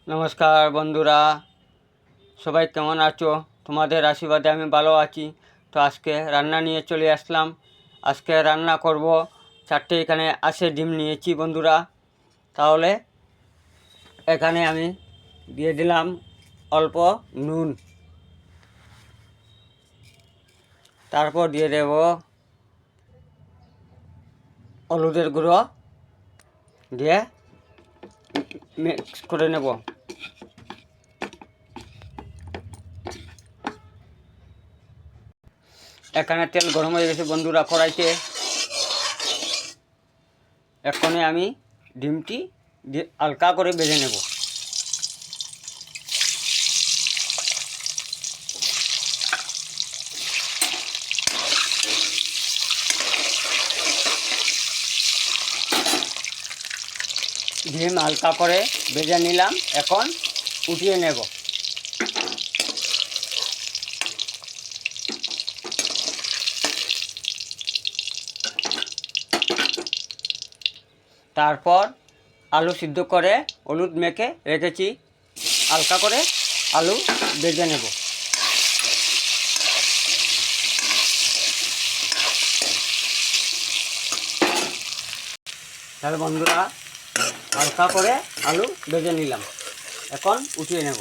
নমস্কার বন্ধুরা, সবাই কেমন আছো? তোমাদের আশীর্বাদে আমি ভালো আছি। তো আজকে রান্না নিয়ে চলে আসলাম। আজকে রান্না করব, 4টে এখানে ডিম নিয়েছি বন্ধুরা। তাহলে এখানে আমি দিয়ে দিলাম অল্প নুন, তারপর দিয়ে দেব হলুদের গুঁড়ো, দিয়ে মিক্স করে নেব। এখানে তেল গরম হয়ে গেছে বন্ধুরা কড়াইতে। এখানে আমি ডিমটি হালকা করে ভেজে নেব। ডিম হালকা করে ভেজে নিলাম, এখন উঠিয়ে নেব। তারপর আলু সিদ্ধ করে হলুদ মেখে রেখেছি, হালকা করে আলু ভেজে নেব। তাহলে বন্ধুরা হালকা করে আলু ভেজে নিলাম, এখন উঠিয়ে নেব।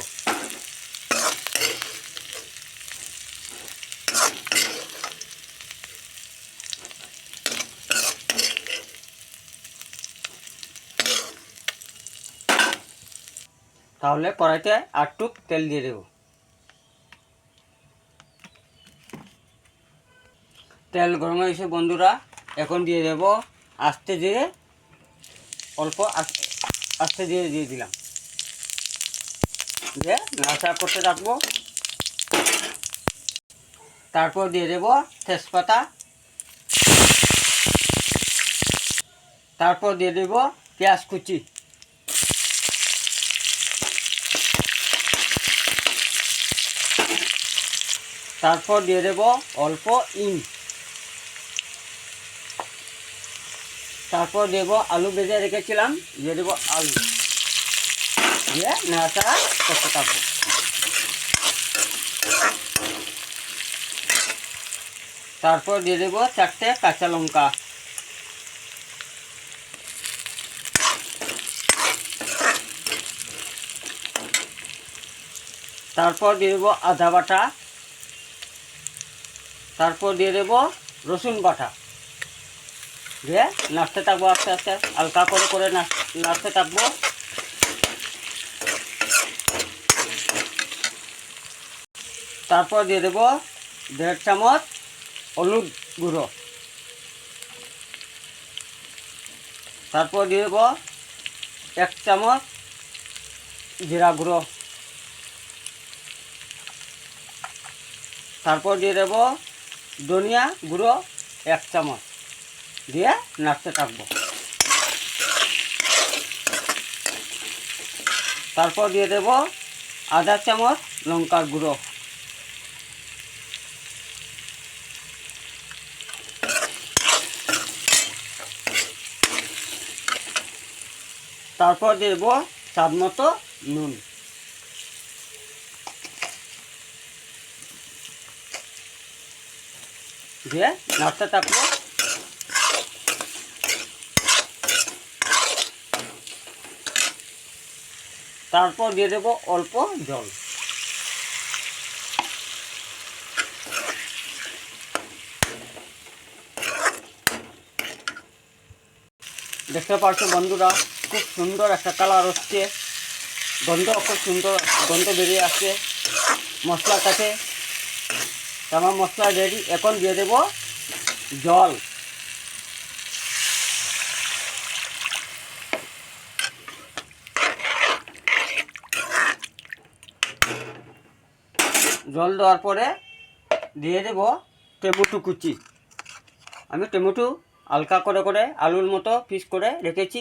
তাহলে কড়াইতে একটু তেল দিয়ে দেব। তেল গরম হয়েছে বন্ধুরা, এখন দিয়ে দেব আস্তে ধীরে, অল্প আস্তে ধীরে দিয়ে দিলাম, দিয়ে নাড়াচাড়া করতে থাকবো। তারপর দিয়ে দেব তেজপাতা, তারপর দিয়ে দেব পেঁয়াজ কুচি, তারপর দিয়ে দেব অল্প হিং, তারপর দেব আলু ভেজে রেখেছিলাম, দিয়ে দেব আলু, দিয়ে নাড়াচাড়া করতে থাকবো। তারপর দিয়ে দেব 4টে কাঁচা লঙ্কা, তারপর দিয়ে দেব আদা বাটা, তারপর দিয়ে দেব রসুন বাটা, দিয়ে নাড়তে থাকবো, আস্তে আস্তে হালকা করে করে নাড়তে থাকবো। তারপর দিয়ে দেব 1.5 চামচ হলুদ গুঁড়ো, তারপর দিয়ে দেব 1 চামচ জিরা গুঁড়ো, তারপর দিয়ে দেব ধনিয়া গুঁড়ো 1 চামচ, দিয়ে নাড়তে থাকবো। তারপর দিয়ে দেব আধা চামচ লঙ্কার গুঁড়ো, তারপর দেব স্বাদ মতো নুন, দিয়ে নাড়তে থাকবো। তারপর দিয়ে দেব অল্প জল। দেখতে পাচ্ছ বন্ধুরা, খুব সুন্দর একটা কালার হচ্ছে, গন্ধ খুব সুন্দর গন্ধ বেরিয়ে আসছে মশলার কাছে। আমার মশলা রেডি, এখন দিয়ে দেব জল। জল দেওয়ার পরে দিয়ে দেব টমেটো কুচি। আমি টমেটো হালকা করে করে আলুর মতো পিস করে রেখেছি,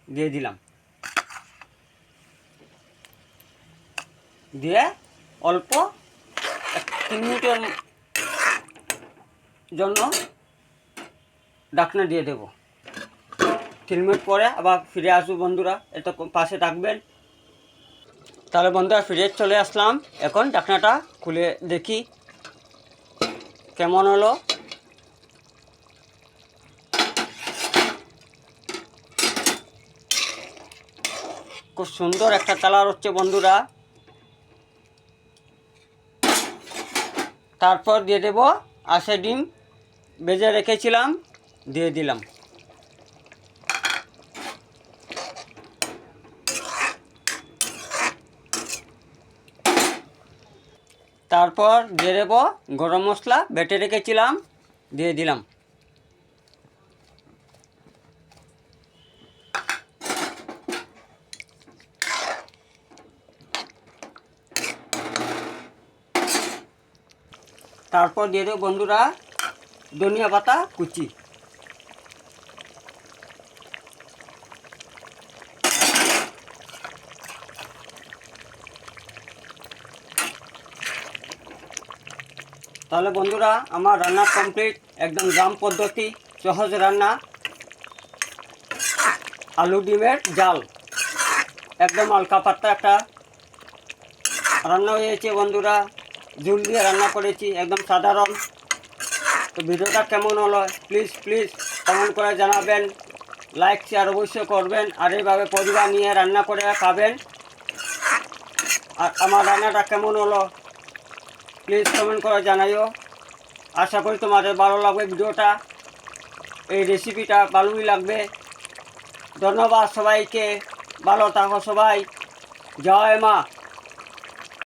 দিয়ে দিলাম, দিয়ে অল্প 3 মিনিটের জন্য ঢাকনা দিয়ে দেব। 3 মিনিট পরে আবার ফিরে আসবো বন্ধুরা, এটা পাশে থাকবেন। তাহলে বন্ধুরা ফিরে চলে আসলাম। এখন ঢাকনাটা খুলে দেখি কেমন হলো। খুব সুন্দর একটা কালার হচ্ছে বন্ধুরা। তারপর দিয়ে দেব 80 ডিম ভেজে রেখেছিলাম, দিয়ে দিলাম। তারপর দিয়ে দেব গরম মশলা বেটে রেখেছিলাম, দিয়ে দিলাম। তারপর দিয়ে দেব বন্ধুরা ধনিয়া পাতা কুচি। তাহলে বন্ধুরা আমার রান্না কমপ্লিট, একদম গ্রাম পদ্ধতি সহজ রান্না, আলু ডিমের জাল, একদম হালকা পাতলা একটা রান্না হয়েছে বন্ধুরা। ঝুল দিয়ে রান্না করেছি, একদম সাধারণ। তো ভিডিওটা কেমন হলো প্লিজ কমেন্ট করে জানাবেন, লাইক শেয়ার অবশ্যই করবেন, আর এইভাবে পরিবার নিয়ে রান্না করে খাবেন। আর আমার রান্নাটা কেমন হলো প্লিজ কমেন্ট করে জানাইও। আশা করি তোমাদের ভালো লাগবে ভিডিওটা, এই রেসিপিটা ভালোই লাগবে। ধন্যবাদ সবাইকে, ভালো থাকো সবাই, জয় মা।